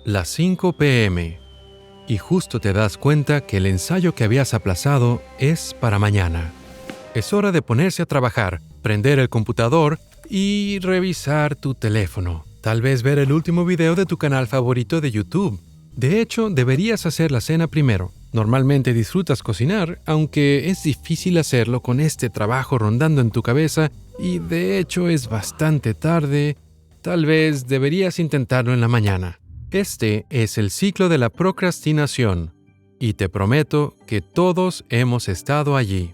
Las 5 p.m. y justo te das cuenta que el ensayo que habías aplazado es para mañana. Es hora de ponerse a trabajar, prender el computador y revisar tu teléfono. Tal vez ver el último video de tu canal favorito de YouTube. De hecho, deberías hacer la cena primero. Normalmente disfrutas cocinar, aunque es difícil hacerlo con este trabajo rondando en tu cabeza y de hecho es bastante tarde. Tal vez deberías intentarlo en la mañana. Este es el ciclo de la procrastinación y te prometo que todos hemos estado allí.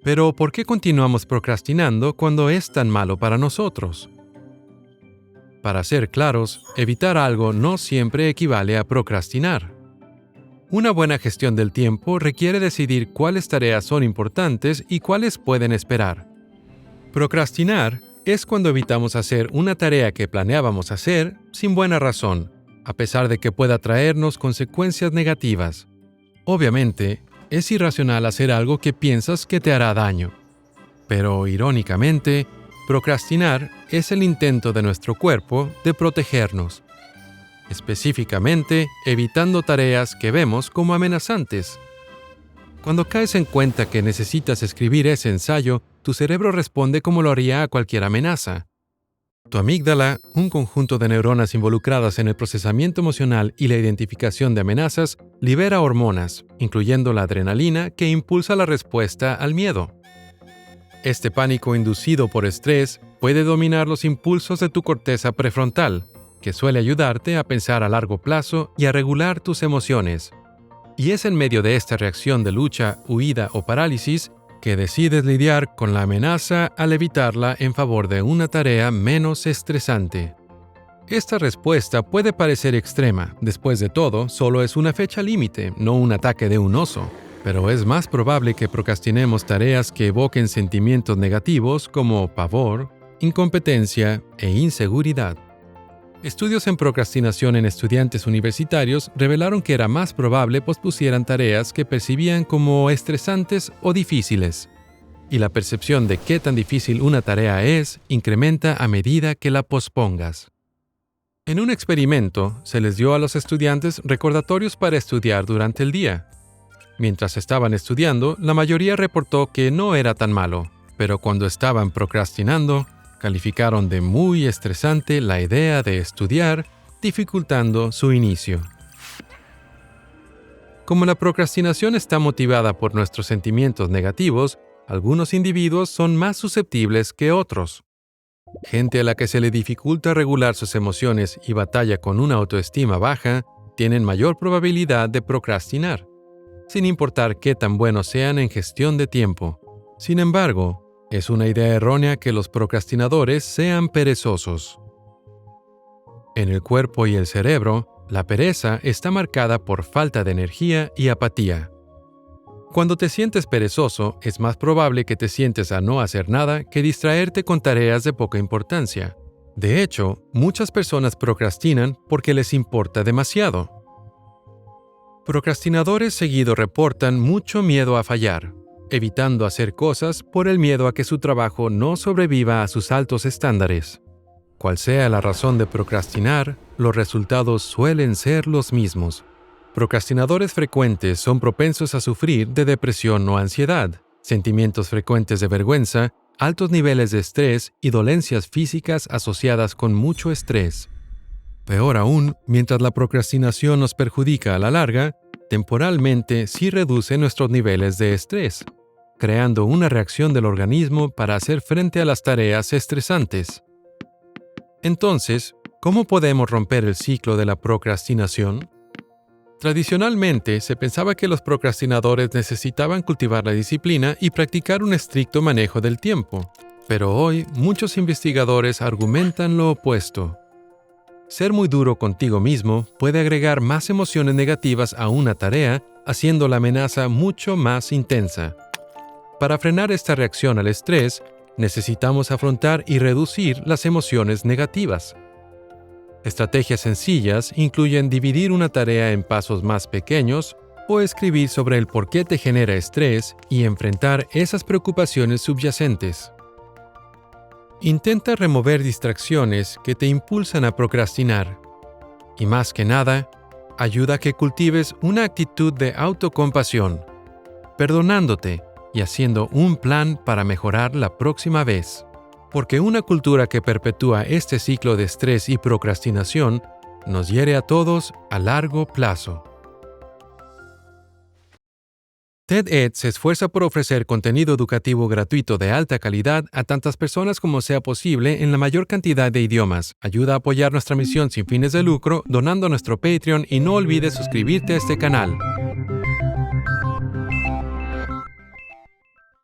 Pero ¿por qué continuamos procrastinando cuando es tan malo para nosotros? Para ser claros, evitar algo no siempre equivale a procrastinar. Una buena gestión del tiempo requiere decidir cuáles tareas son importantes y cuáles pueden esperar. Procrastinar es cuando evitamos hacer una tarea que planeábamos hacer sin buena razón, a pesar de que pueda traernos consecuencias negativas. Obviamente, es irracional hacer algo que piensas que te hará daño. Pero, irónicamente, procrastinar es el intento de nuestro cuerpo de protegernos, específicamente evitando tareas que vemos como amenazantes. Cuando caes en cuenta que necesitas escribir ese ensayo, tu cerebro responde como lo haría a cualquier amenaza. Tu amígdala, un conjunto de neuronas involucradas en el procesamiento emocional y la identificación de amenazas, libera hormonas, incluyendo la adrenalina, que impulsa la respuesta al miedo. Este pánico inducido por estrés puede dominar los impulsos de tu corteza prefrontal, que suele ayudarte a pensar a largo plazo y a regular tus emociones. Y es en medio de esta reacción de lucha, huida o parálisis que decides lidiar con la amenaza al evitarla en favor de una tarea menos estresante. Esta respuesta puede parecer extrema. Después de todo, solo es una fecha límite, no un ataque de un oso. Pero es más probable que procrastinemos tareas que evoquen sentimientos negativos como pavor, incompetencia e inseguridad. Estudios en procrastinación en estudiantes universitarios revelaron que era más probable pospusieran tareas que percibían como estresantes o difíciles. Y la percepción de qué tan difícil una tarea es incrementa a medida que la pospongas. En un experimento, se les dio a los estudiantes recordatorios para estudiar durante el día. Mientras estaban estudiando, la mayoría reportó que no era tan malo, pero cuando estaban procrastinando, calificaron de muy estresante la idea de estudiar, dificultando su inicio. Como la procrastinación está motivada por nuestros sentimientos negativos, algunos individuos son más susceptibles que otros. Gente a la que se le dificulta regular sus emociones y batalla con una autoestima baja, tienen mayor probabilidad de procrastinar, sin importar qué tan buenos sean en gestión de tiempo. Sin embargo, es una idea errónea que los procrastinadores sean perezosos. En el cuerpo y el cerebro, la pereza está marcada por falta de energía y apatía. Cuando te sientes perezoso, es más probable que te sientes a no hacer nada que distraerte con tareas de poca importancia. De hecho, muchas personas procrastinan porque les importa demasiado. Procrastinadores seguido reportan mucho miedo a fallar, evitando hacer cosas por el miedo a que su trabajo no sobreviva a sus altos estándares. Cual sea la razón de procrastinar, los resultados suelen ser los mismos. Procrastinadores frecuentes son propensos a sufrir de depresión o ansiedad, sentimientos frecuentes de vergüenza, altos niveles de estrés y dolencias físicas asociadas con mucho estrés. Peor aún, mientras la procrastinación nos perjudica a la larga, temporalmente sí reduce nuestros niveles de estrés, creando una reacción del organismo para hacer frente a las tareas estresantes. Entonces, ¿cómo podemos romper el ciclo de la procrastinación? Tradicionalmente, se pensaba que los procrastinadores necesitaban cultivar la disciplina y practicar un estricto manejo del tiempo, pero hoy muchos investigadores argumentan lo opuesto. Ser muy duro contigo mismo puede agregar más emociones negativas a una tarea, haciendo la amenaza mucho más intensa. Para frenar esta reacción al estrés, necesitamos afrontar y reducir las emociones negativas. Estrategias sencillas incluyen dividir una tarea en pasos más pequeños o escribir sobre el por qué te genera estrés y enfrentar esas preocupaciones subyacentes. Intenta remover distracciones que te impulsan a procrastinar. Y más que nada, ayuda a que cultives una actitud de autocompasión, perdonándote y haciendo un plan para mejorar la próxima vez. Porque una cultura que perpetúa este ciclo de estrés y procrastinación nos hiere a todos a largo plazo. TED-Ed se esfuerza por ofrecer contenido educativo gratuito de alta calidad a tantas personas como sea posible en la mayor cantidad de idiomas. Ayuda a apoyar nuestra misión sin fines de lucro donando a nuestro Patreon y no olvides suscribirte a este canal.